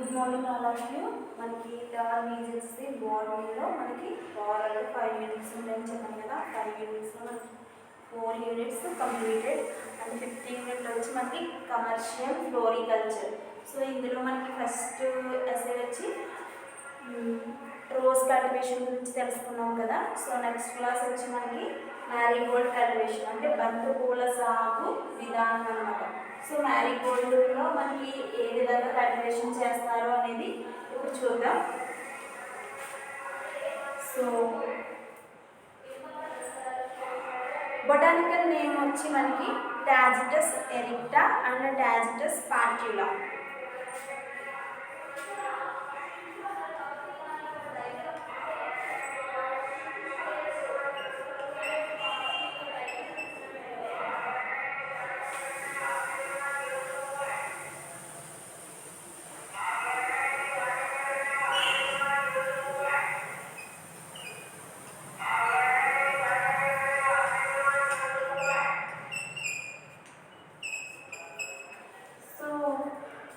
Good morning all of you. మనకి third reasons బాడీలో మనకి ఓవరాల్ 5 యూనిట్స్ ఉంటాయని చెప్పాను కదా. 5 యూనిట్స్లో మనకి 4 units completed and 5th unit వచ్చి మనకి కమర్షియల్ ఫ్లోరికల్చర్. సో ఇందులో మనకి ఫస్ట్ ఎస్ఏ వచ్చి రోజ్ కల్టివేషన్ గురించి తెలుసుకున్నాం కదా. సో నెక్స్ట్ క్లాస్ వచ్చి మనకి మ్యారీగోల్డ్ కల్టివేషన్ అంటే బంతి పూల సాగు విధానం అన్నమాట. సో మ్యారీగోల్డ్లో మనకి ఏ విధంగా కల్టివేషన్ చేస్తారో అనేది ఇప్పుడు చూద్దాం. సో బొటానికల్ నేమ్ వచ్చి మనకి టాజిటస్ erecta and Tagetes పార్ట్యులా.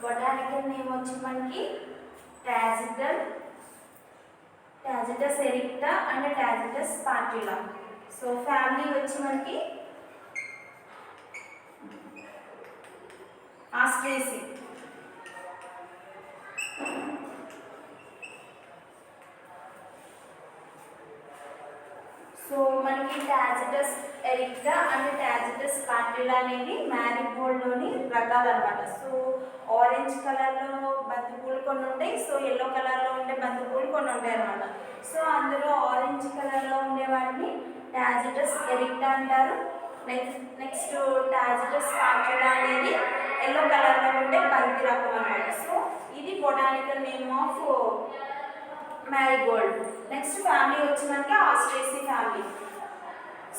Botanical name వచ్చి మనకి టాజిటస్ erecta and Tagetes పార్ట్యులా. So family వచ్చి మనకి ఆస్ట్రేసి. సో మనకి టాజిటస్ ఎరిక్టా అండ్ టాజిటస్ పార్ట్యులా అనేది మ్యారీగోల్డ్లోని రకాలు అనమాట. సో ఆరెంజ్ కలర్లో బంతిపూలు కొన్ని ఉంటాయి, సో ఎల్లో కలర్లో ఉండే బంతిపూలు కొన్ని ఉంటాయి అనమాట. సో అందులో ఆరెంజ్ కలర్లో ఉండే వాటిని టాజిటస్ ఎరిక్టా అంటారు. నెక్స్ట్ టాజిటస్ పార్ట్యులా అనేది ఎల్లో కలర్లో ఉండే బంతి రకం అనమాట. సో ఇది botanical name of Marie Gold. Next family వచ్చి మనకి ఆస్ట్రేసి ఫ్యామిలీ.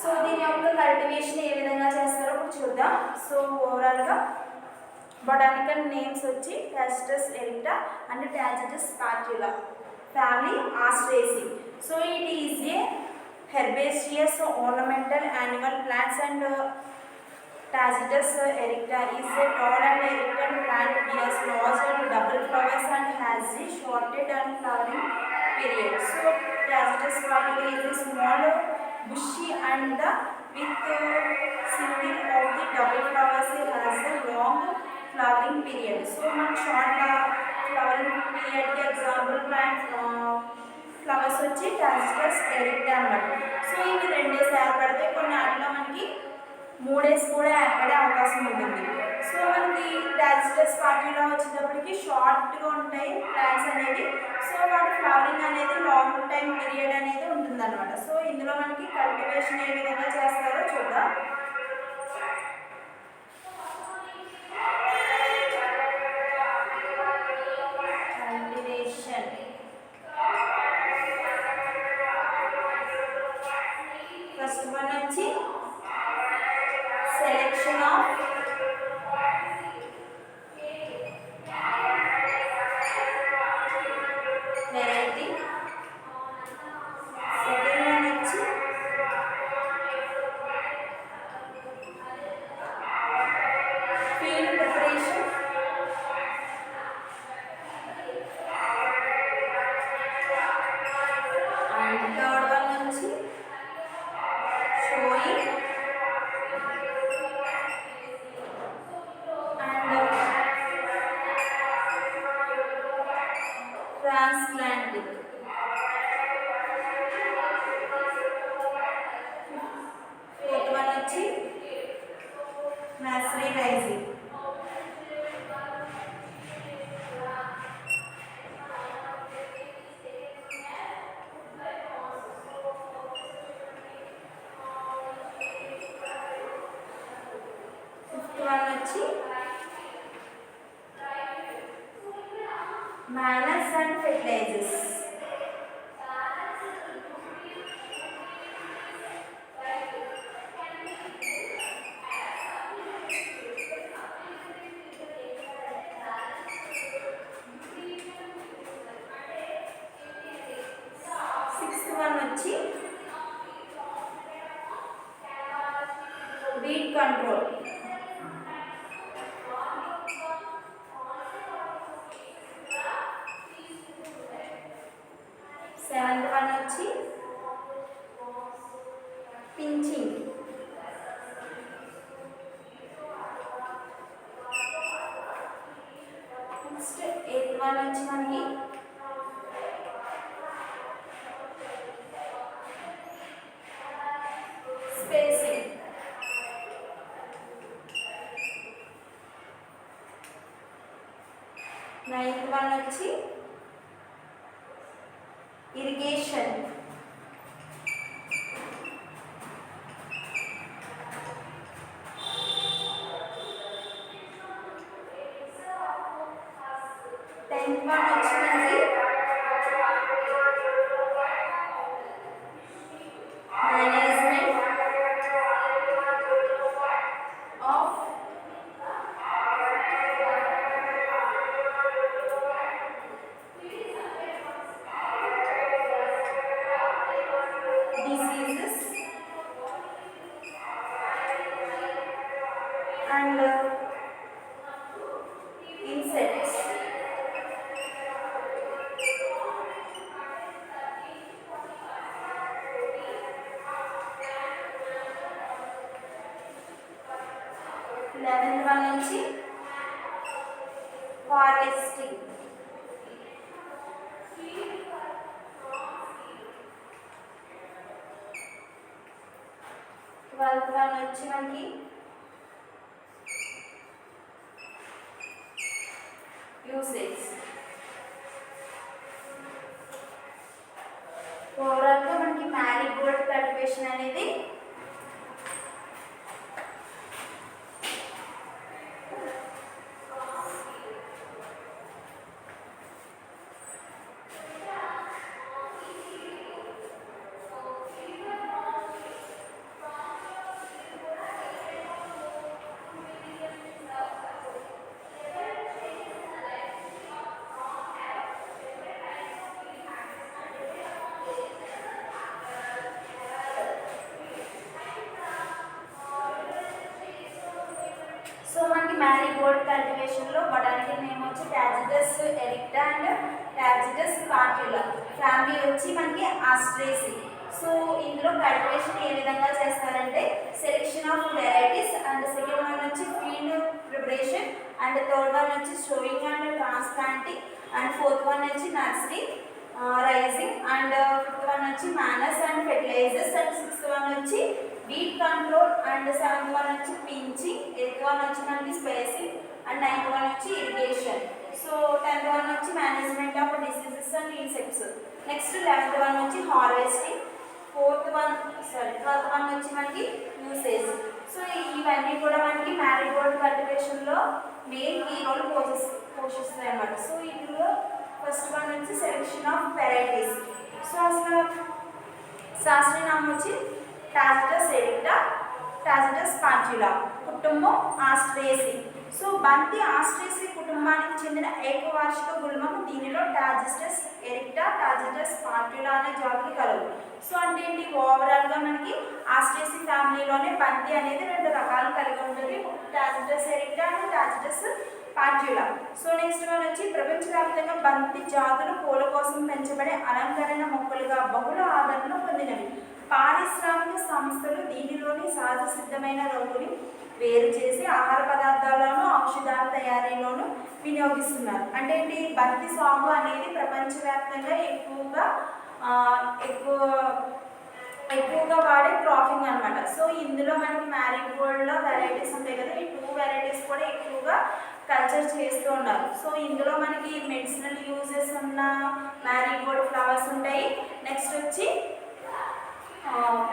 సో దీని యొక్క కల్టివేషన్ ఏ విధంగా చేస్తారో ఇప్పుడు చూద్దాం. సో ఓవరాల్గా బొటానికల్ నేమ్స్ వచ్చి Tagetes erecta and Tagetes patula. Family Asteraceae. So it is a herbaceous ornamental annual plants and Tacitus erecta is a tall and erected plant, bears large and double flowers and has a shorted and flowering period. So Tacitus parsula is a small bushy and with single of the double flowers has a long flowering period. So man short flowering period के example plant flowers వచ్చి Tagetes ఎరిక్టా అన్నమాట. So ఇవి 2 days ఏర్పడితే కొన్ని వాటిలో మనకి 3 days కూడా ఏర్పడే అవకాశం ఉంటుంది. సో మనకి టాజిటస్ పార్ట్యులా వచ్చేటప్పటికి షార్ట్గా ఉంటాయి ప్లాంట్స్ అనేవి. సో వాటి ఫ్లవరింగ్ అనేది లాంగ్ టైం పీరియడ్ అనేది ఉంటుందన్నమాట. సో ఇందులో మనకి కల్టివేషన్ ఏ విధంగా చేస్తారో చూద్దాం. కల్టివేషన్ ఫస్ట్ వన్ వచ్చి selection of variety. Second one వచ్చి field preparation. And third one వచ్చి showing and transplanting. Fourth one వచ్చి mercerizing. వన్ వచ్చి manures and fertilizers. Sixth one వచ్చి weed control. నైన్త్ వన్ వచ్చి ఇరిగేషన్. 10th వన్ వచ్చి మనకి management of diseases and insects. Eleventh one వచ్చి harvesting. Twelfth one వచ్చి మనకి యూసేజ్. ఓవరాల్గా మనకి మ్యారీగోల్డ్ కల్టివేషన్ అనేది మ్యారీగోల్డ్ కల్టివేషన్లో బొటానికల్ నేమ్ వచ్చి టాజిటస్ ఎరిక్టా అండ్ టాజిటస్ స్పాట్యులా. ఫ్యామిలీ వచ్చి మనకి ఆస్ట్రేసి. సో ఇందులో కల్టివేషన్ ఏ విధంగా చేస్తారంటే selection of varieties and second one వచ్చి field preparation and third one వచ్చి sowing and transplanting and fourth one వచ్చి nursery raising and fifth one వచ్చి manures and fertilizers and sixth one వచ్చి weed control and seventh one వచ్చి pinching, eighth one వచ్చి మనకి spacing and ninth one వచ్చి irrigation. So 10th one వచ్చి management of diseases and insects. Next 11th one వచ్చి harvesting. 12th one వచ్చి మనకి usage. So ఇవన్నీ కూడా మనకి మ్యారీగోల్డ్ కల్టివేషన్లో మెయిన్ కీ రోల్ పోషిస్తాయి అన్నమాట. సో ఇందులో ఫస్ట్ వన్ వచ్చి సెలెక్షన్ ఆఫ్ వెరైటీస్. సో అసలు శాస్త్రీయ నామం వచ్చి టాజిటస్ ఎరిక్టా, టాజిటస్ స్పాట్యులా. కుటుంబం ఆస్ట్రేసి. సో బంతి ఆస్ట్రేసి కుటుంబానికి చెందిన ఏకవార్షిక గుల్మము. దీనిలో టాజిటస్ ఎరిక్టా, టాజిటస్ స్పాట్యులా అనే జాతులు కలవు. సో అంటే ఏంటి, ఓవరాల్గా మనకి ఆస్ట్రేసి ఫ్యామిలీలోనే బంతి అనేది 2 రకాలు కలిగి ఉంటుంది, టాజిటస్ erecta and టాజిటస్ స్పాట్యులా. So next one వచ్చి ప్రపంచవ్యాప్తంగా బంతి జాతులు పూల కోసం పెంచబడే అలంకరణ మొక్కలుగా బహుళ ఆదరణ పొందినవి. పారిశ్రామిక సంస్థలు దీనిలోని సహజ సిద్ధమైన రంగుని వేరు చేసి ఆహార పదార్థాలను ఔషధాల తయారీలోను వినియోగిస్తున్నారు. అంటే ఏంటి, బంతి సాగు అనేది ప్రపంచవ్యాప్తంగా ఎక్కువగా వాడే క్రాపింగ్ అనమాట. సో ఇందులో మనకి మ్యారీగోల్డ్లో వెరైటీస్ ఉంటాయి కదా, ఈ 2 వెరైటీస్ కూడా ఎక్కువగా కల్చర్ చేస్తూ ఉన్నారు. సో ఇందులో మనకి మెడిసినల్ యూజెస్ ఉన్న మ్యారీగోల్డ్ ఫ్లవర్స్ ఉంటాయి. నెక్స్ట్ వచ్చి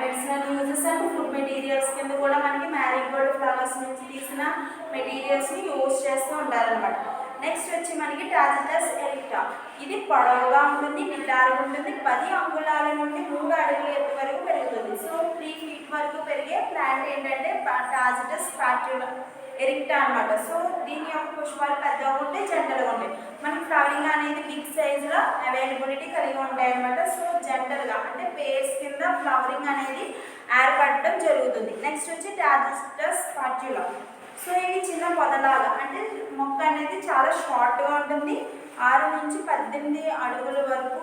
medicinal uses and food materials కింద కూడా మనకి మ్యారీగోల్డ్ ఫ్లవర్స్ నుంచి తీసిన మెటీరియల్స్ని యూజ్ చేస్తూ ఉంటారనమాట. నెక్స్ట్ వచ్చి మనకి టాజిటస్ ఎరిక్టా. ఇది పొడవుగా ఉంటుంది, నిటారుగా ఉంటుంది, 10 అంగుళాల నుండి 3 అడుగుల ఎత్తు వరకు పెరుగుతుంది. సో 3 feet వరకు పెరిగే ప్లాంట్ ఏంటంటే టాజిటస్ స్పాట్యులా ఎరిక్టా అనమాట. సో దీని యొక్క పుష్పాలు పెద్దగా ఉంటాయి, జంటలుగా ఉంటాయి. మనకి ఫ్లవరింగ్ అనేది బిగ్ సైజులో అవైలబిలిటీ కలిగి ఉంటాయి అనమాట. సో జంటలుగా అంటే పేర్స్ కింద ఫ్లవరింగ్ అనేది ఏర్పడటం జరుగుతుంది. నెక్స్ట్ వచ్చి టాజిటస్ స్పాట్యులా. సో ఇవి చిన్న పొదలాగా, అంటే మొక్క అనేది చాలా షార్ట్గా ఉంటుంది, 6 నుంచి 18 అడుగుల వరకు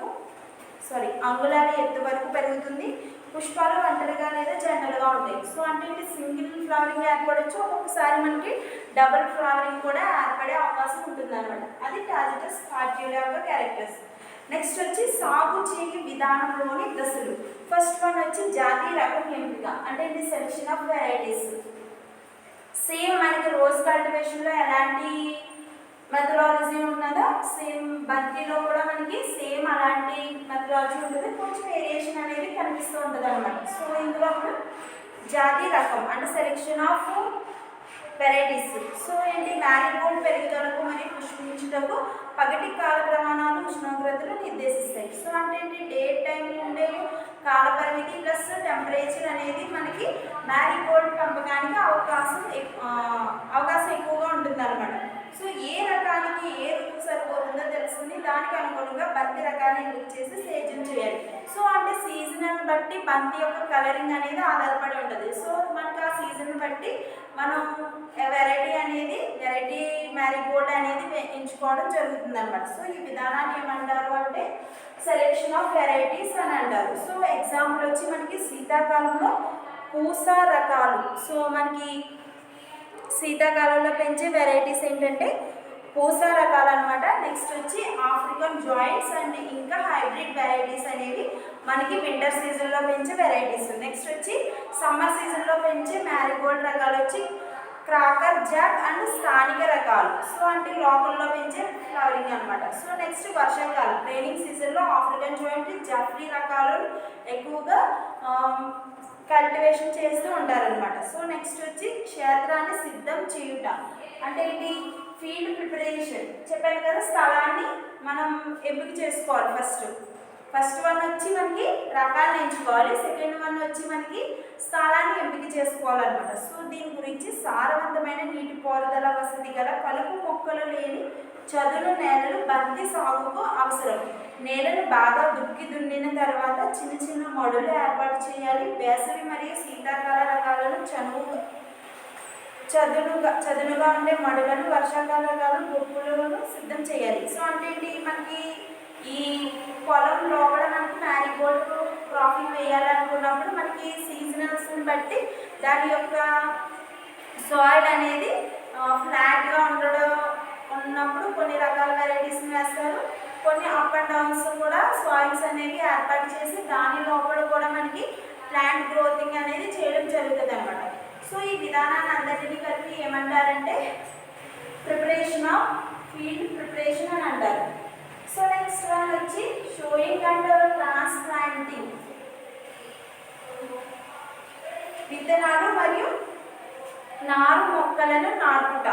అంగుళాల ఎత్తు వరకు పెరుగుతుంది. పుష్పాలు ఒంటరిగా లేదా జంటలుగా ఉంటాయి. సో అంటే ఇది సింగిల్ ఫ్లవరింగ్ ఏర్పడవచ్చు, ఒక్కొక్కసారి మనకి డబుల్ ఫ్లవరింగ్ కూడా ఏర్పడే అవకాశం ఉంటుంది అనమాట. అది టాజిటస్ స్పాట్యులా యొక్క క్యారెక్టర్స్. నెక్స్ట్ వచ్చి సాగు చేయు విధానంలోని దశలు. ఫస్ట్ వన్ వచ్చి జాతీయ రకం ఎంపిక, అంటే ఇది సెలెక్షన్ ఆఫ్ వెరైటీస్. సేమ్ మనకి రోజ్ కల్టివేషన్లో ఎలాంటి మెథడాలజీ ఉన్నదా సేమ్ బంతిలో కూడా మనకి సేమ్ అలాంటి మెథడాలజీ ఉంటుంది, కొంచెం వేరియేషన్ అనేది కనిపిస్తూ ఉంటుంది అనమాట. సో ఇందులో జాతి రకం అంటే సెలెక్షన్ ఆఫ్ వెరైటీస్. సో ఏంటి మ్యారీగోల్డ్ పెరుగుదలకు మరియు పుష్పించుటకు పగటి కాల ప్రమాణాలు ఉష్ణోగ్రతలు నిర్దేశిస్తాయి. సో అంటే ఏంటి డే టైం ఉండే కాల పరిమితి ప్లస్ టెంపరేచర్ అనేది మనకి మ్యారీగోల్డ్ పెంపకానికి అవకాశం ఎక్కువగా ఉంటుంది అనమాట. సో ఏ రకానికి ఏ ఋతువు సరిపోతుందో తెలుసుకుని దానికి అనుగుణంగా బంతి రకాన్ని ఎంపిక చేసి సేద్యం చేయాలి. సో అంటే సీజన్ బట్టి బంతి యొక్క కలరింగ్ అనేది ఆధారపడి ఉంటుంది. సో మనకి ఆ సీజన్ బట్టి మనం వెరైటీ మ్యారీగోల్డ్ అనేది ఎంచుకోవడం జరుగుతుంది అనమాట. సో ఈ విధానాన్ని ఏమంటారు అంటే సెలెక్షన్ ఆఫ్ వెరైటీస్ అని అంటారు. సో ఎగ్జాంపుల్ వచ్చి మనకి శీతాకాలంలో పూస రకాలు. సో మనకి శీతాకాలంలో పెంచే వెరైటీస్ ఏంటంటే పూసా రకాలు అనమాట. నెక్స్ట్ వచ్చి ఆఫ్రికన్ జాయింట్స్ అండ్ ఇంకా హైబ్రిడ్ వెరైటీస్ అనేవి మనకి వింటర్ సీజన్లో పెంచే వెరైటీస్. నెక్స్ట్ వచ్చి సమ్మర్ సీజన్లో పెంచే మ్యారీగోల్డ్ రకాలు వచ్చి క్రాకర్ జాక్ అండ్ స్థానిక రకాలు. సో అంటే లోకల్లో పెంచే ఫ్లవరింగ్ అనమాట. సో నెక్స్ట్ వర్షాకాలం రైనింగ్ సీజన్లో ఆఫ్రికన్ జాయింట్ జాఫ్రీ రకాలు ఎక్కువగా కల్టివేషన్ చేస్తూ ఉంటారనమాట. సో నెక్స్ట్ వచ్చి క్షేత్రాన్ని సిద్ధం చేయుట అంటే ఏంటి ఫీల్డ్ ప్రిపరేషన్. చెప్పాను కదా స్థలాన్ని మనం ఎంపిక చేసుకోవాలి. ఫస్ట్ వన్ వచ్చి మనకి రకాలను ఎంచుకోవాలి, సెకండ్ వన్ వచ్చి మనకి స్థలాన్ని ఎంపిక చేసుకోవాలన్నమాట. సో దీని గురించి సారవంతమైన నీటి పారుదల వసతి గల కలుపు మొక్కలు లేని చదును నేలలు బంతి సాగుకు అవసరం. నేలను బాగా దున్నిన తర్వాత చిన్న చిన్న మడులు ఏర్పాటు చేయాలి. వేసవి మరియు శీతాకాల రకాలను చదునుగా ఉండే మడులను, వర్షాకాల రకాలను గుప్పులను సిద్ధం చేయాలి. సో అంటే ఏంటి మనకి ఈ పొలం లోపల మనకి మ్యారీగోల్డ్ క్రాపింగ్ వేయాలనుకున్నప్పుడు మనకి సీజనల్స్ని బట్టి దాని యొక్క సాయిల్ అనేది ఫ్లాట్గా ఉన్నప్పుడు కొన్ని రకాల వెరైటీస్ని వేస్తారు. కొన్ని అప్ అండ్ డౌన్స్ కూడా సాయిల్స్ అనేవి ఏర్పాటు చేసి దాని లోపల కూడా మనకి ప్లాంట్ గ్రోతింగ్ అనేది చేయడం జరుగుతుంది అనమాట. సో ఈ విధానాన్ని అందరినీ కలిపి ఏమంటారంటే ప్రిపరేషన్ ఆఫ్ ఫీల్డ్ ప్రిపరేషన్ అని అంటారు. సో నెక్స్ట్ వన్ వచ్చి షోయింగ్ అండ్ ట్రాన్స్ప్లాంటింగ్, విత్తనాలు మరియు నారు మొక్కలను నాటుట.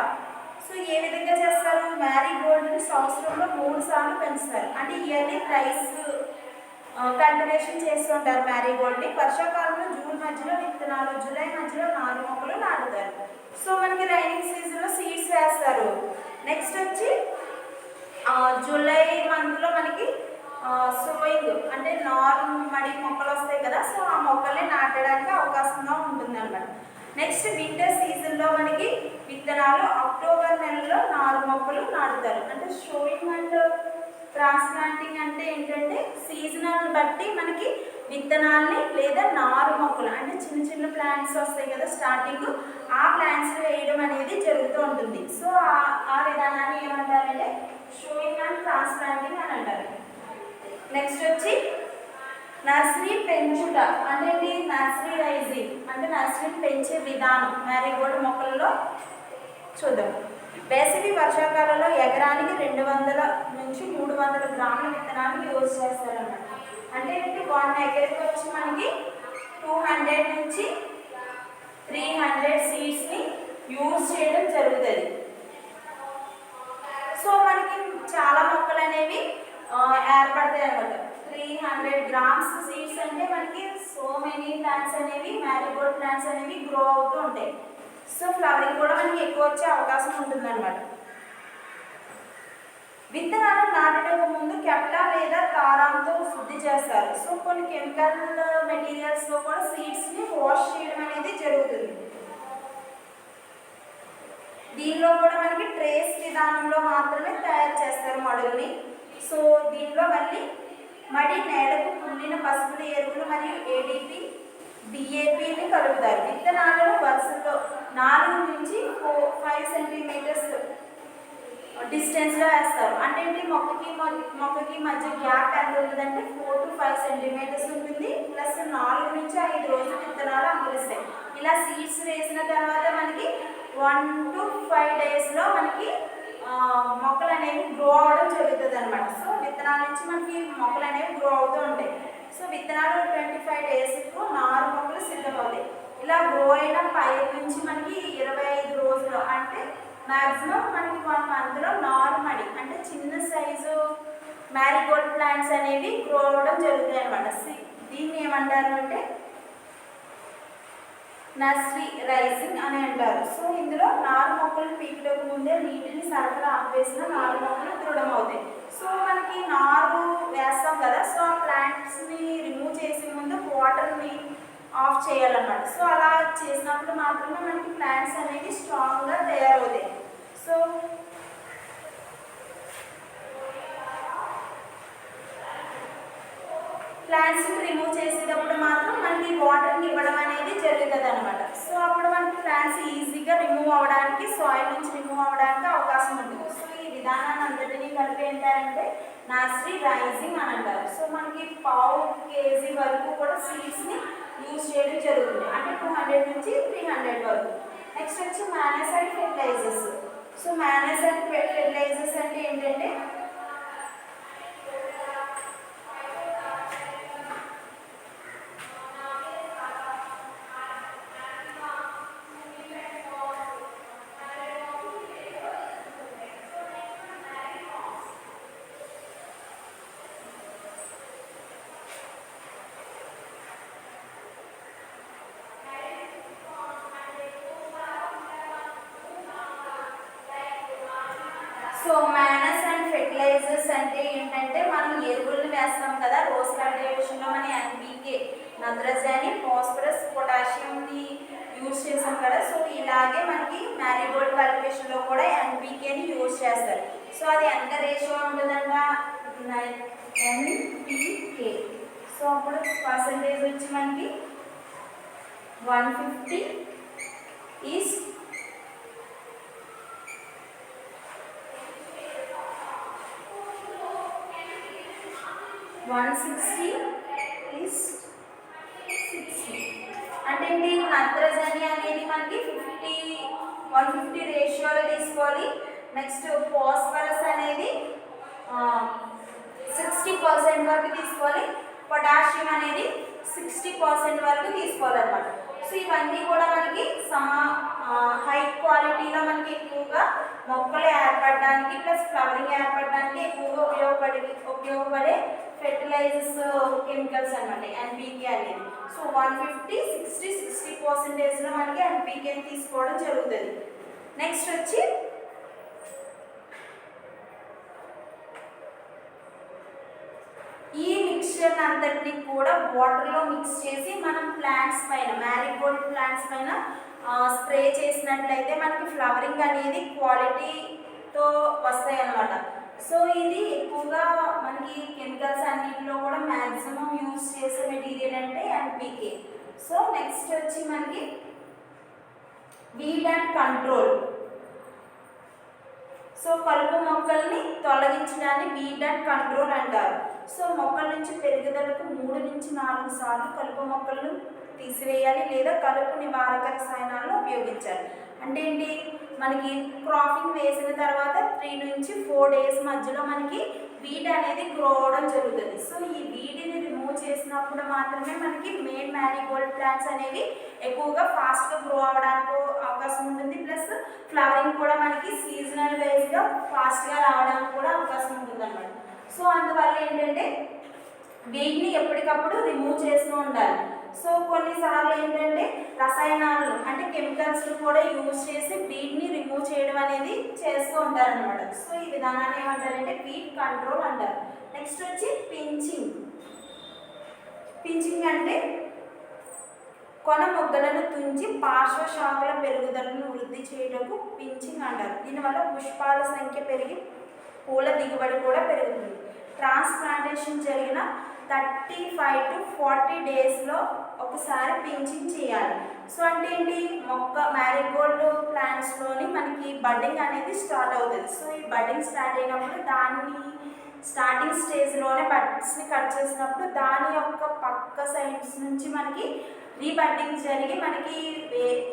సో ఏ విధంగా చేస్తారు మ్యారీగోల్డ్ని సంవత్సరంలో 3 సార్లు పెంచుతారు. అంటే ఇయర్లీ రైస్ కల్టివేషన్ చేస్తుంటారు మ్యారీగోల్డ్ని. వర్షాకాలంలో జూన్ మధ్యలో విత్తనాలు, జూలై మధ్యలో నారు మొక్కలు నాటుతారు. సో మనకి రైనింగ్ సీజన్లో సీడ్స్ వేస్తారు. నెక్స్ట్ వచ్చి జూలై మంత్లో మనకి సోయింగ్ అంటే మడి మొక్కలు వస్తాయి కదా. సో ఆ మొక్కల్ని నాటడానికి అవకాశంగా ఉంటుంది అన్నమాట. నెక్స్ట్ వింటర్ సీజన్లో మనకి విత్తనాలు, అక్టోబర్ నెలలో నారు మొక్కలు నాటుతారు. అంటే షోయింగ్ అండ్ ట్రాన్స్ప్లాంటింగ్ అంటే ఏంటంటే సీజనల్ బట్టి మనకి విత్తనాల్ని లేదా నారు మొక్కలు అంటే చిన్న చిన్న ప్లాంట్స్ వస్తాయి కదా స్టార్టింగ్, ఆ ప్లాంట్స్ వేయడం అనేది జరుగుతూ ఉంటుంది. సో ఆ విధానాన్ని ఏమంటారంటే షోయింగ్ అండ్ ట్రాన్స్ప్లాంటింగ్ అని అంటారు. నెక్స్ట్ వచ్చి నర్సరీ పెంచుట అంటే ఏంటి నర్సరీరైజింగ్ అంటే నర్సరీని పెంచే విధానం మ్యారీగోల్డ్ మొక్కలలో చూద్దాం. వేసవి వర్షాకాలంలో ఎకరానికి 200 నుంచి 300 గ్రాముల విత్తనాలను యూజ్ చేస్తారన్నమాట. అంటే ఏంటి 1 ఎకర్కి వచ్చి మనకి 200 నుంచి 300 సీడ్స్ని యూజ్ చేయడం జరుగుతుంది. సో మనకి చాలా మొక్కలు అనేవి ఏర్పడతాయి అనమాట. 300 గ్రామ్స్ సీడ్స్ అంటే మనకి సో మెనీ ప్లాంట్స్ అనేవి మ్యారీగోల్డ్ ప్లాంట్స్ అనేవి గ్రో అవుతూ ఉంటాయి. సో ఫ్లవరింగ్ కూడా మనకి ఎక్కువ వచ్చే అవకాశం ఉంటుంది అనమాట. విత్తనాలు నాటడానికి ముందు కెప్టా లేదా తారాంతో శుద్ధి చేస్తారు. సో కొన్ని కెమికల్ మెటీరియల్స్లో కూడా సీడ్స్ని వాష్ చేయడం అనేది జరుగుతుంది. దీనిలో కూడా మనకి ట్రేస్ విధానంలో మాత్రమే తయారు చేస్తారు మడుల్ని. సో దీనిలో మడి నేలకు కుళ్ళిన పసుపుల ఎరువులు మరియు ADP, DAPని కలుపుతారు. విత్తనాలను వరుసలో 4 నుంచి 5 సెంటీమీటర్స్ డిస్టెన్స్లో వేస్తారు. అంటే మొక్కకి మధ్య గ్యాప్ ఎంత ఉంటుందంటే 4 to 5 సెంటీమీటర్స్ ఉంటుంది. ప్లస్ 4 నుంచి 5 రోజులు విత్తనాలు అంకురిస్తాయి. ఇలా సీడ్స్ వేసిన తర్వాత మనకి 1 to 5 డేస్లో మనకి మొక్కలు అనేవి గ్రో అవ్వడం జరుగుతుంది అనమాట. సో విత్తనాల నుంచి మనకి మొక్కలు అనేవి గ్రో అవుతూ ఉంటాయి. సో విత్తనాలు 25 డేస్కు నారు మొక్కలు సిద్ధమవుతాయి. ఇలా గ్రో అయిన పైరు నుంచి మనకి 25 రోజులు అంటే మ్యాక్సిమం మనకి 1 మంత్లో నార్మల్ అంటే చిన్న సైజు మ్యారీగోల్డ్ ప్లాంట్స్ అనేవి గ్రో అవ్వడం జరుగుతాయి అనమాట. దీన్ని ఏమంటారు అంటే నర్సరీ రైజింగ్ అని అంటారు. సో ఇందులో నారు మొక్కలు పీకలకు ముందే నీటిని సరఫరా ఆపేసిన నారు మొక్కలు దృఢమవుతాయి. సో మనకి నారు వేస్తాం కదా, సో ఆ ప్లాంట్స్ని రిమూవ్ చేసే ముందు వాటర్ని ఆఫ్ చేయాలన్నమాట. సో అలా చేసినప్పుడు మాత్రమే మనకి ప్లాంట్స్ అనేవి స్ట్రాంగ్గా తయారవుతాయి. సో ప్లాంట్స్ని రిమూవ్ చేసేటప్పుడు మాత్రం మనకి వాటర్ని ఇవ్వడం అనేది జరుగుతుంది అనమాట. సో అప్పుడు మనకి ప్లాంట్స్ ఈజీగా రిమూవ్ అవ్వడానికి, సాయిల్ నుంచి రిమూవ్ అవ్వడానికి అవకాశం ఉంటుంది. సో ఈ విధానాన్ని అంతటినీ కలిపి ఏంటంటే నర్సరీ రైజింగ్ అని అంటారు. సో మనకి 1/2 kg వరకు కూడా సీడ్స్ని యూజ్ చేయడం జరుగుతుంది, అంటే 200 నుంచి 300 వరకు. నెక్స్ట్ వచ్చి managed fertilisers. So managed fertilisers అంటే ఏంటంటే సో మ్యానస్ అండ్ ఫెర్టిలైజర్స్ అంటే ఏంటంటే మనం ఎరువులను వేస్తాం కదా, రోజ్ కల్టివేషన్లో మన ఎన్పీకే నత్రజని, ఫాస్ఫరస్, పొటాషియంని యూజ్ చేస్తాం కదా. సో ఇలాగే మనకి మ్యారీగోల్డ్ కల్టివేషన్లో కూడా ఎన్పీకేని యూజ్ చేస్తారు. సో అది ఎంత రేషియో ఉంటుందంట, ఎన్పీకే. సో అప్పుడు పర్సంటేజ్ వచ్చి మనకి 150 ఈజ్ 160 ఈజ్ 60. అంటే ఏంటి, నత్రజని అనేది మనకి 150 రేషియోలో తీసుకోవాలి. నెక్స్ట్ ఫాస్ఫరస్ అనేది 60% వరకు తీసుకోవాలి. పొటాషియం అనేది 60% వరకు తీసుకోవాలన్నమాట. సో ఇవన్నీ కూడా మనకి హై క్వాలిటీలో మనకి ఎక్కువగా మొక్కలు ఏర్పడడానికి ప్లస్ ఫ్లవరింగ్ ఏర్పడడానికి ఎక్కువగా ఉపయోగపడే ఫెర్టిలైజర్స్ కెమికల్స్ అనమాట ఎన్పీకే అనేది. సో 150, 60% మనకి ఎన్పీకేని తీసుకోవడం జరుగుతుంది. నెక్స్ట్ వచ్చి ఈ మిక్స్చర్ అంతటిని కూడా వాటర్లో మిక్స్ చేసి మనం ప్లాంట్స్ పైన, మ్యారీగోల్డ్ ప్లాంట్స్ పైన స్ప్రే చేసినట్లయితే మనకి ఫ్లవరింగ్ అనేది క్వాలిటీతో వస్తాయి అన్నమాట. సో ఇది ఎక్కువగా మనకి కెమికల్స్ అన్నింటిలో కూడా మ్యాక్సిమం యూజ్ చేసే మెటీరియల్ అంటే ఎన్పీకే. సో నెక్స్ట్ వచ్చి మనకి వీడ్ అండ్ కంట్రోల్. సో కలుపు మొక్కల్ని తొలగించడాన్ని వీడ్ అండ్ కంట్రోల్ అంటారు. సో మొక్కల నుంచి పెరుగుదలకు 3 నుంచి 4 సార్లు కలుపు మొక్కలను తీసివేయాలి లేదా కలుపు నివారక రసాయనాలను ఉపయోగించాలి. అంటే ఏంటి, మనకి క్రాపింగ్ వేసిన తర్వాత 3 నుంచి 4 డేస్ మధ్యలో మనకి వీడ్ అనేది గ్రో అవ్వడం జరుగుతుంది. సో ఈ వీడిని రిమూవ్ చేసినప్పుడు మాత్రమే మనకి మెయిన్ మ్యారీగోల్డ్ ప్లాంట్స్ అనేవి ఎక్కువగా ఫాస్ట్గా గ్రో అవ్వడానికి అవకాశం ఉంటుంది. ప్లస్ ఫ్లవరింగ్ కూడా మనకి సీజనల్ వైజ్గా ఫాస్ట్గా రావడానికి కూడా అవకాశం ఉంటుంది అన్నమాట. సో అందువల్ల ఏంటంటే వీటిని ఎప్పటికప్పుడు రిమూవ్ చేస్తూ ఉండాలి. సో కొన్నిసార్లు ఏంటంటే రసాయనాలు అంటే కెమికల్స్ కూడా యూజ్ చేసి వీటిని రిమూవ్ చేయడం అనేది చేస్తూ ఉంటారనమాట. సో ఈ విధానాన్ని ఏమంటారంటే వీడ్ కంట్రోల్ అంటారు. నెక్స్ట్ వచ్చి పించింగ్. పించింగ్ అంటే కొన మొగ్గలను తుంచి పార్శ్వ శాఖల పెరుగుదలను వృద్ధి చేయడానికి పించింగ్ అంటారు. దీనివల్ల పుష్పాల సంఖ్య పెరిగి పూల దిగుబడి కూడా పెరుగుతుంది. ట్రాన్స్ప్లాంటేషన్ జరిగిన 35 to 40 డేస్లో ఒకసారి పించింగ్ చేయాలి. సో అంటే ఏంటి, మొక్క మ్యారీగోల్డ్ ప్లాంట్స్లోని మనకి బడ్డింగ్ అనేది స్టార్ట్ అవుతుంది. సో ఈ బడ్డింగ్ స్టార్ట్ అయినప్పుడు దాన్ని స్టార్టింగ్ స్టేజ్లోనే బడ్స్ని కట్ చేసినప్పుడు దాని యొక్క పక్క సైడ్స్ నుంచి మనకి రీబడ్డింగ్ జరిగి మనకి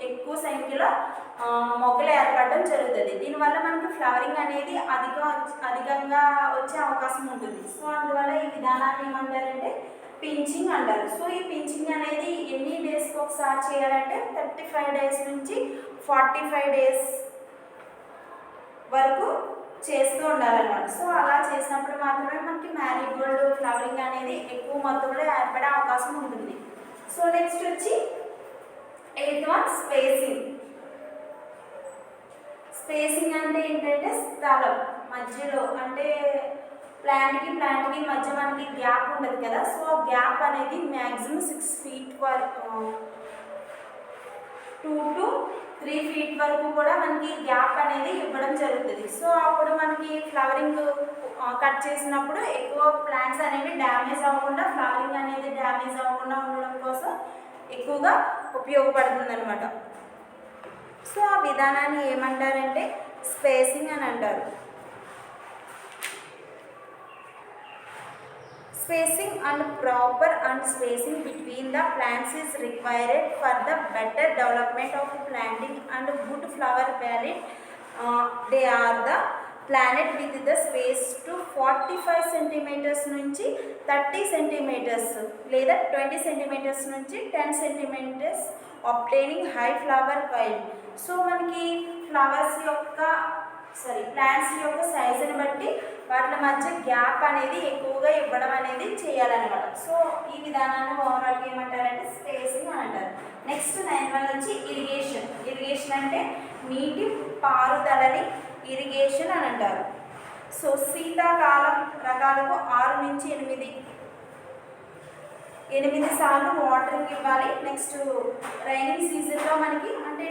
ఎక్కువ సంఖ్యలో మొగ్గలు ఏర్పడడం జరుగుతుంది. దీనివల్ల మనకి ఫ్లవరింగ్ అనేది అధికంగా వచ్చే అవకాశం ఉంటుంది. సో అందువల్ల ఈ విధానాన్ని ఏమంటారంటే పించింగ్ అంటారు. సో ఈ పించింగ్ అనేది ఎన్ని డేస్కి ఒకసారి చేయాలంటే 35 డేస్ నుంచి 45 డేస్ వరకు చేస్తూ ఉండాలన్నమాట. సో అలా చేసినప్పుడు మాత్రమే మనకి మ్యారీగోల్డ్ ఫ్లవరింగ్ అనేది ఎక్కువ మొత్తంలో ఏర్పడే అవకాశం ఉంటుంది. సో నెక్స్ట్ వచ్చి 8th వన్ స్పేసింగ్. స్పేసింగ్ అంటే ఏంటంటే స్థలం మధ్యలో, అంటే ప్లాంట్కి మధ్య మనకి గ్యాప్ ఉండదు కదా. సో ఆ గ్యాప్ అనేది మ్యాక్సిమం 6 feet వరకు, 2 to 3 feet వరకు కూడా మనకి గ్యాప్ అనేది ఇవ్వడం జరుగుతుంది. సో అప్పుడు మనకి ఫ్లవరింగ్ కట్ చేసినప్పుడు ఎక్కువ ప్లాంట్స్ అనేవి డ్యామేజ్ అవ్వకుండా, ఫ్లవరింగ్ అనేది డ్యామేజ్ అవ్వకుండా ఉండడం కోసం ఎక్కువగా ఉపయోగపడుతుంది అనమాట. సో ఆ విధానాన్ని ఏమంటారంటే స్పేసింగ్ అని అంటారు. Spacing and proper spacing between the plants is required for the better development of planting and good flower valid. They are the planted with the space to 45 centimeters నుంచి 30 centimeters లేదా 20 centimeters నుంచి 10 centimeters obtaining high flower value. So మనకి plants యొక్క సైజుని బట్టి వాటి మధ్య gap అనేది ఎక్కువగా ఇవ్వడం అనేది చేయాలన్నమాట. సో ఈ విధానాన్ని ఓవరాల్గా ఏమంటారంటే స్పేసింగ్ అని అంటారు. నెక్స్ట్ 9th వన్ వచ్చి ఇరిగేషన్. ఇరిగేషన్ అంటే నీటి పారుదలని ఇరిగేషన్ అని అంటారు. సో శీతాకాలం రకాలకు 6 నుంచి 8 సార్లు వాటరింగ్ ఇవ్వాలి. నెక్స్ట్ రైనింగ్ సీజన్లో మనకి అంటే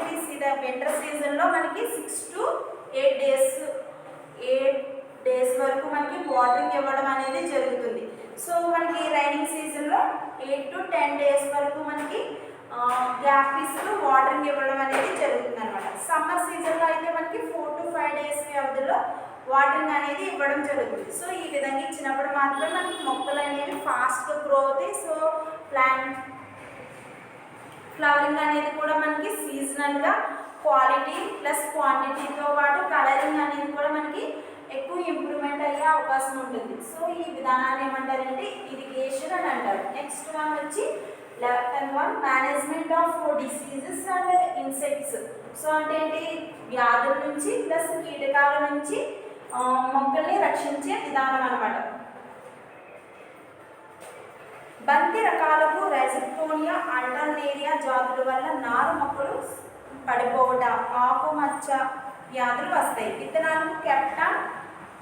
వింటర్ సీజన్లో మనకి 6 to 8 డేస్ వరకు మనకి వాటరింగ్ ఇవ్వడం అనేది జరుగుతుంది. సో మనకి రైనింగ్ సీజన్లో 8 to 10 డేస్ వరకు మనకి గ్యాప్ ఇస్తూ వాటరింగ్ ఇవ్వడం అనేది జరుగుతుంది అనమాట. సమ్మర్ సీజన్లో అయితే మనకి 4 to 5 డేస్ వ్యవధిలో వాటరింగ్ అనేది ఇవ్వడం జరుగుతుంది. సో ఈ విధంగా ఇచ్చినప్పుడు మాత్రమే మనకి మొక్కలు అనేవి ఫాస్ట్గా గ్రో అవుతాయి. సో ప్లాంట్ ఫ్లవరింగ్ అనేది కూడా మనకి సీజనల్గా క్వాలిటీ ప్లస్ క్వాంటిటీతో పాటు కలరింగ్ అనేది కూడా మనకి ఎక్కువ ఇంప్రూవ్మెంట్ అయ్యే అవకాశం ఉంటుంది. సో ఈ విధానాన్ని ఏమంటారంటే ఇరిగేషన్ అని అంటారు. నెక్స్ట్ వన్ వచ్చి 11th one management of diseases and insects. So అంటే ఏంటి, వ్యాధుల నుంచి ప్లస్ కీటకాల నుంచి మొక్కల్ని రక్షించే విధానం అన్నమాట. బంతి రకాలకు రైజికోనియా ఆల్టర్నేరియా జాతుల వల్ల నారు మొక్కలు పడిపోవట, ఆకుమచ్చ వ్యాధులు వస్తాయి. విత్తనాలకు కెప్టాన్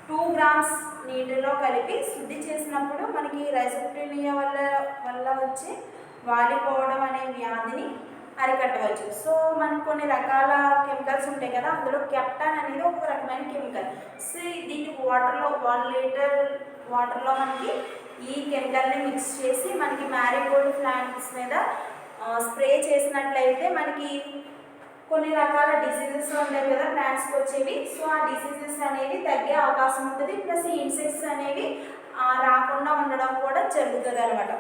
2 grams నీటిలో కలిపి శుద్ధి చేసినప్పుడు మనకి రైజికోనియా వల్ల వచ్చే వాలిపోవడం అనే వ్యాధిని అరికట్టవచ్చు. సో మనకు కొన్ని రకాల కెమికల్స్ ఉంటాయి కదా, అందులో కెప్టాన్ అనేది ఒక రకమైన కెమికల్. సో దీన్ని 1 లీటర్ వాటర్లో మనకి ఈ కెమికల్ని మిక్స్ చేసి మనకి మ్యారీగోల్డ్ ప్లాంట్స్ మీద స్ప్రే చేసినట్లయితే మనకి కొన్ని రకాల డిసీజెస్ ఉంటాయి కదా ప్లాంట్స్కి వచ్చేవి. సో ఆ డిసీజెస్ అనేవి తగ్గే అవకాశం ఉంటుంది. ప్లస్ ఈ ఇన్సెక్ట్స్ అనేవి రాకుండా ఉండడం కూడా జరుగుతుంది అనమాట.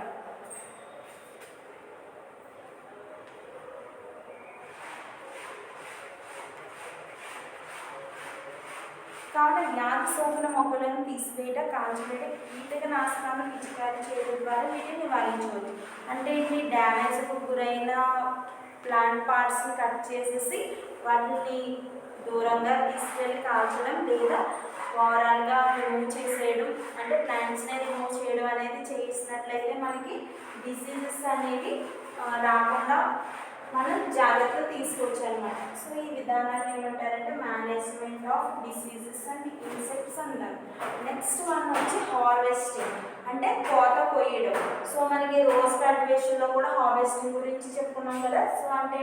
కావున వ్యాధి సోకిన మొక్కలను తీసివేయట, కాల్చివేయట, కీటకనాశనాలను పిచికారీ చేయడం ద్వారా వీటిని నివారించవచ్చు. అంటే ఇది డ్యామేజ్కు గురైన ప్లాంట్ పార్ట్స్ని కట్ చేసేసి వాటిని దూరంగా తీసుకెళ్ళి కాల్చడం లేదా ఓవరాల్గా రిమూవ్ చేసేయడం, అంటే ప్లాంట్స్ని రిమూవ్ చేయడం అనేది చేసినట్లయితే మనకి డిసీజెస్ అనేవి రాకుండా మనం జాగ్రత్తలు తీసుకోవచ్చు అనమాట. సో ఈ విధానాన్ని ఏమంటారంటే management of diseases and insects అంటారు. నెక్స్ట్ వన్ వచ్చి హార్వెస్టింగ్, అంటే కోత కొయ్యడం. సో మనకి రోజ్ కల్టివేషన్లో కూడా హార్వెస్టింగ్ గురించి చెప్పుకున్నాం కదా. సో అంటే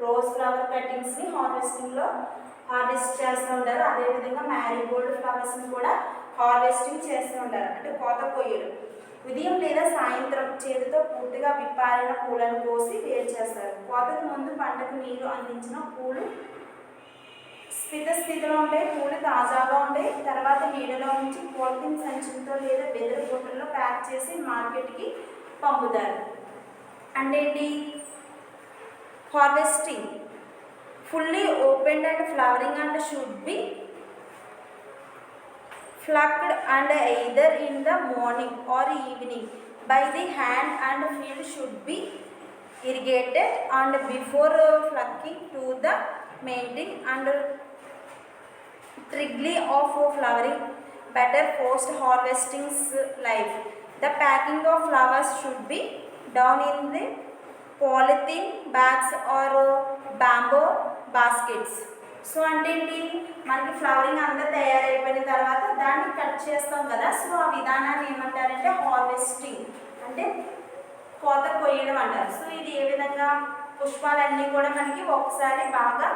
రోజ్ ఫ్లవర్ కటింగ్స్ని హార్వెస్ట్ చేస్తూ ఉంటారు. అదేవిధంగా మ్యారీగోల్డ్ ఫ్లవర్స్ని కూడా హార్వెస్టింగ్ చేస్తూ ఉంటారు, అంటే కోత కొయ్యడం. ఉదయం లేదా సాయంత్రం చేతితో పూర్తిగా విప్పారిన పూలను కోసి వేరు చేస్తారు. కోతకు ముందు పంటకు నీరు అందించిన పూలు స్థితిలో ఉంటాయి, పూలు తాజాగా ఉంటాయి. తర్వాత నీడలో ఉంచి పాలిథిన్ సంచులతో లేదా బెదరు బొట్టల్లో ప్యాక్ చేసి మార్కెట్కి పంపుతారు. అంటే harvesting fully opened and flowering and should be plucked and either in the morning or evening by the hand, and field should be irrigated and before plucking to the mating and trickly of flowering better post harvesting life. The packing of flowers should be done in the polythene bags or bamboo baskets. So అంటే ఏంటి, మనకి flowering అంతా తయారైపోయిన తర్వాత దాన్ని cut చేస్తాం కదా, so ఆ విధానాన్ని ఏమంటారంటే హార్వెస్టింగ్, అంటే కోత కొయ్యడం అంటారు. సో ఇది ఏ విధంగా, పుష్పాలన్నీ కూడా మనకి ఒకసారి బాగా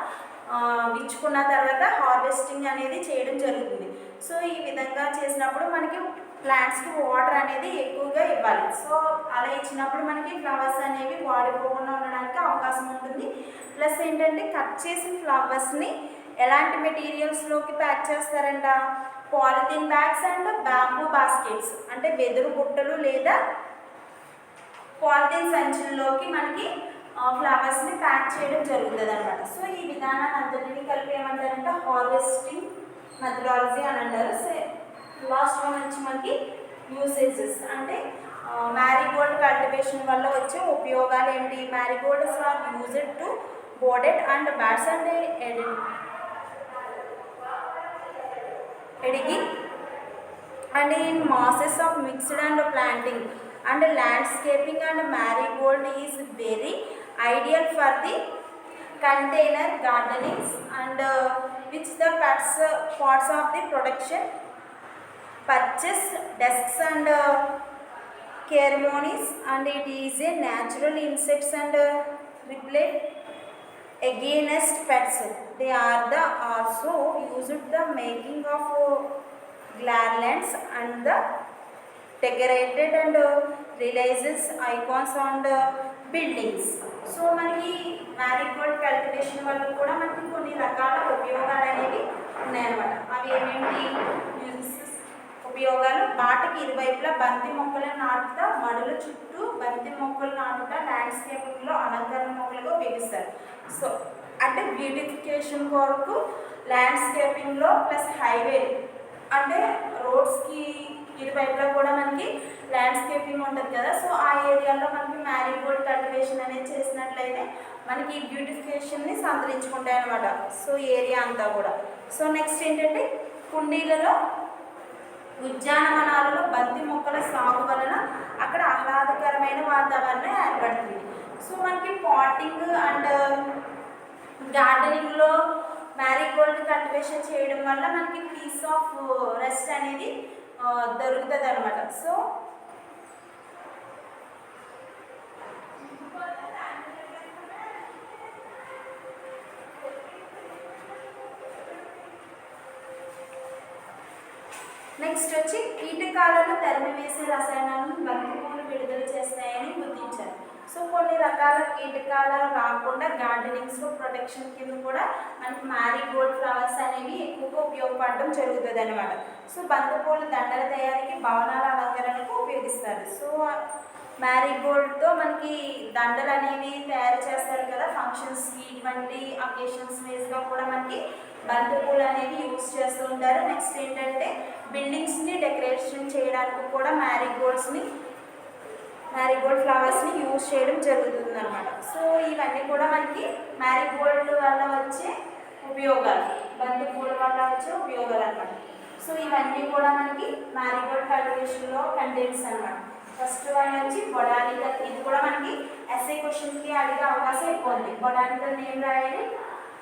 విచ్చుకున్న తర్వాత హార్వెస్టింగ్ అనేది చేయడం జరుగుతుంది. సో ఈ విధంగా చేసినప్పుడు మనకి ప్లాంట్స్కి వాటర్ అనేది ఎక్కువగా ఇవ్వాలి. సో అలా ఇచ్చినప్పుడు మనకి ఫ్లవర్స్ అనేవి వాడిపోకుండా ఉండడానికి అవకాశం ఉంటుంది. ప్లస్ ఏంటంటే కట్ చేసిన ఫ్లవర్స్ని ఎలాంటి మెటీరియల్స్లోకి ప్యాక్ చేస్తారంట, polythene bags and bamboo baskets, అంటే వెదురు బుట్టలు లేదా పాలిథిన్ సంచుల్లోకి మనకి ఫ్లవర్స్ని ప్యాక్ చేయడం జరుగుతుంది అనమాట. సో ఈ విధానాన్ని అంతటిని కలిపి ఏమంటారంటే హార్వెస్టింగ్ మెథడాలజీ అని అంటారు. లాస్ట్ వన్ వచ్చి మనకి యూసేజెస్, అంటే మ్యారీగోల్డ్ కల్టివేషన్ వల్ల వచ్చే ఉపయోగాలు ఏంటి. Marigolds are used to bordered and beds and edging and in masses of mixed and planting and landscaping, and marigold is very ideal for the container gardenings and which the parts of the production purchase desks and ceremonies, and it is a natural insects and repellent against pests. They are the also used the making of garlands and the decorated and realizes icons on the buildings. So మనకి Marie Gold cultivation వల్ల కూడా మనకి కొన్ని రకాల ఉపయోగాలు అనేవి ఉన్నాయన్నమాట. అవి ఏమేంటి ఉపయోగాలు, బాటకి ఇరువైపులా బంతి మొక్కలు నాటుతా, మడుల చుట్టూ బంతి మొక్కలు నాటుతా ల్యాండ్స్కేపింగ్లో అలంకరణ మొక్కలుగా ఉపయోగిస్తారు. సో అంటే బ్యూటిఫికేషన్ కొరకు ల్యాండ్స్కేపింగ్లో ప్లస్ హైవే అంటే రోడ్స్కి ఇరువైపులా కూడా మనకి ల్యాండ్స్కేపింగ్ ఉంటుంది కదా, సో ఆ ఏరియాలో మనకి మ్యారీగోల్డ్ కల్టివేషన్ అనేది చేసినట్లయితే మనకి బ్యూటిఫికేషన్ని సంతరించుకుంటాయి అన్నమాట. సో ఏరియా అంతా కూడా. సో నెక్స్ట్ ఏంటంటే కుండీలలో ఉద్యానవనాలలో బంతి మొక్కల సాగు వలన అక్కడ ఆహ్లాదకరమైన వాతావరణం ఏర్పడుతుంది. సో మనకి పాటింగ్ అండ్ గార్డెనింగ్లో మ్యారీగోల్డ్ కల్టివేషన్ చేయడం వల్ల మనకి పీస్ ఆఫ్ రెస్ట్ అనేది దొరుకుతుంది అనమాట. సో నెక్స్ట్ వచ్చి కీటకాలను తరిమివేసే రసాయనాలను బంతిపూలు విడుదల చేస్తాయని గుర్తించారు. సో కొన్ని రకాల కీటకాలు రాకుండా గార్డెనింగ్స్లో ప్రొటెక్షన్ కింద కూడా మనకి మ్యారీగోల్డ్ ఫ్లవర్స్ అనేవి ఎక్కువగా ఉపయోగపడడం జరుగుతుంది అనమాట. సో బంతిపూల దండల తయారీకి, భవనాల అలంకరణకు ఉపయోగిస్తారు. సో మ్యారీగోల్డ్తో మనకి దండలు అనేవి తయారు చేస్తారు కదా ఫంక్షన్స్కి, ఇటువంటి అకేషన్స్ వేస్గా కూడా మనకి బంతిపూలు అనేవి యూజ్ చేస్తూ ఉంటారు. నెక్స్ట్ ఏంటంటే బిల్డింగ్స్ని డెకరేషన్ చేయడానికి కూడా మ్యారీగోల్డ్ ఫ్లవర్స్ని యూజ్ చేయడం జరుగుతుంది అనమాట. సో ఇవన్నీ కూడా మనకి మ్యారీగోల్డ్ వల్ల వచ్చే ఉపయోగాలు, బంతిపూల వల్ల వచ్చే ఉపయోగాలు అనమాట. సో ఇవన్నీ కూడా మనకి మ్యారీగోల్డ్ కల్టివేషన్లో కంటెంట్స్ అనమాట. ఫస్ట్ వన్ వచ్చి బొటానికల్, ఇది కూడా మనకి ఎస్ఏ క్వశ్చన్కి అడిగే అవకాశం ఎక్కువ ఉంది. బొటానికల్ నేమ్ రాయాలి,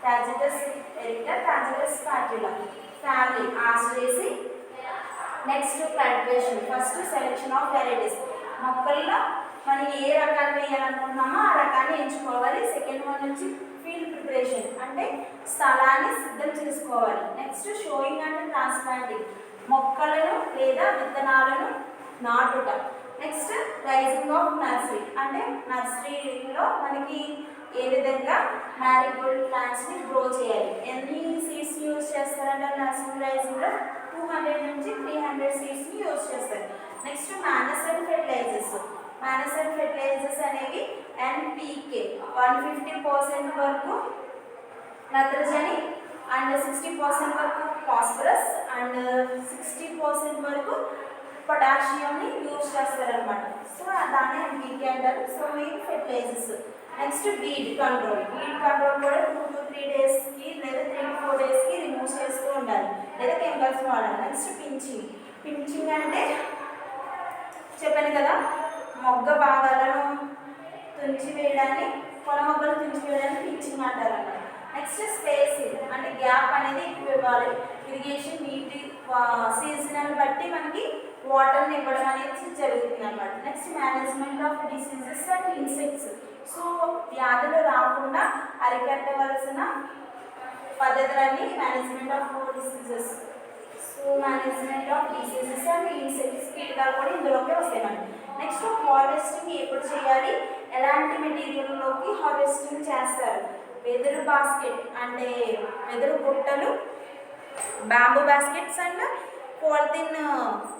Tagetes erecta, Tagetes patula, family Asteraceae. Next cultivation, first selection of varieties, మొక్కల్లో మనం ఏ రకాలు వేయాలనుకుంటున్నామో ఆ రకాన్ని ఎంచుకోవాలి. సెకండ్ వన్ నుంచి ఫీల్డ్ ప్రిపరేషన్, అంటే స్థలాన్ని సిద్ధం చేసుకోవాలి. నెక్స్ట్ షోయింగ్ అండ్ ట్రాన్స్ప్లాంటింగ్, మొక్కలను లేదా విత్తనాలను నాటుట. నెక్స్ట్ రైజింగ్ ఆఫ్ నర్సరీ, అంటే నర్సరీలో మనకి ఏ విధంగా మ్యారీగోల్డ్ ప్లాంట్స్ని గ్రో చేయాలి. ఎన్ని సీడ్స్ యూజ్ చేస్తారంటే నర్సరీ రైజింగ్లో 200 నుంచి 300 సీడ్స్ని యూజ్ చేస్తారు. Next manures and fertilisers, manures and fertilisers అనేవి NPK 150% వరకు నత్రజని అండ్ 60% వరకు ఫాస్ఫరస్ అండ్ 60% వరకు పొటాషియంని యూజ్ చేస్తారనమాట. సో దాన్ని ఎంపీకే అంటారు. So main fertilisers. Next weed control కూడా 2 to 3 డేస్కి లేదా 3 to 4 డేస్కి రిమూవ్ చేస్తూ ఉండాలి లేదా కెమికల్స్ వాడాలి. నెక్స్ట్ పించింగ్ అంటే చెప్పాను కదా, మొగ్గ భాగాలను తుంచి వేయడాన్ని, పొల మొగ్గలు తుంచి వేయడాన్ని పించింగ్ అంటారు అన్నమాట. నెక్స్ట్ స్పేసింగ్ అంటే గ్యాప్ అనేది ఎక్కువ ఇవ్వాలి. ఇరిగేషన్ నీటి సీజనల్ బట్టి మనకి వాటర్ని ఇవ్వడం అనేది జరుగుతుంది అన్నమాట. Next management of diseases and insects. So వ్యాధులు రాకుండా అరికట్టవలసిన పద్ధతులన్నీ management of diseases. So management of diseases and insects కీటకాలు కూడా ఇందులోకి వస్తాయి మనకి. నెక్స్ట్ హార్వెస్టింగ్ ఎప్పుడు చేయాలి, ఎలాంటి మెటీరియల్లోకి హార్వెస్టింగ్ చేస్తారు. వెదురు బాస్కెట్ అంటే వెదురు బుట్టలు, bamboo baskets and polythene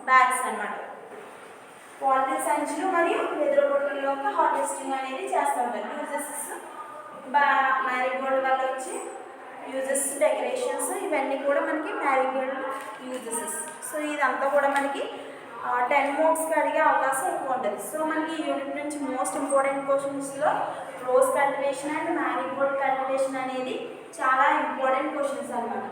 bags అన్నమాట. పాలిథిన్ సంచులు మరియు వెదురు బుట్టల్లోకి హార్వెస్టింగ్ అనేది చేస్తూ ఉంటారు. యూజెస్ మ్యారీగోల్డ్ వల్ల వచ్చి యూజెస్, డెకరేషన్స్, ఇవన్నీ కూడా మనకి మ్యారీగోల్డ్ యూజెస్. సో ఇదంతా కూడా మనకి 10 మార్క్స్కి అడిగే అవకాశం ఎక్కువ ఉంటుంది. సో మనకి ఈ యూనిట్ నుంచి మోస్ట్ ఇంపార్టెంట్ క్వశ్చన్స్లో rose cultivation and marigold cultivation అనేది చాలా ఇంపార్టెంట్ క్వశ్చన్స్ అన్నమాట.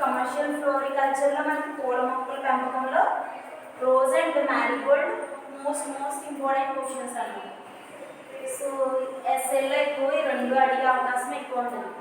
కమర్షియల్ ఫ్లోరికల్చర్లో మనకి పూల మొక్కల పెంపకంలో rose and marigold most important questions అన్నమాట. సో ఎస్ఎల్లో ఎక్కువ 2 అడిగే అవకాశం ఎక్కువ ఉంటుంది.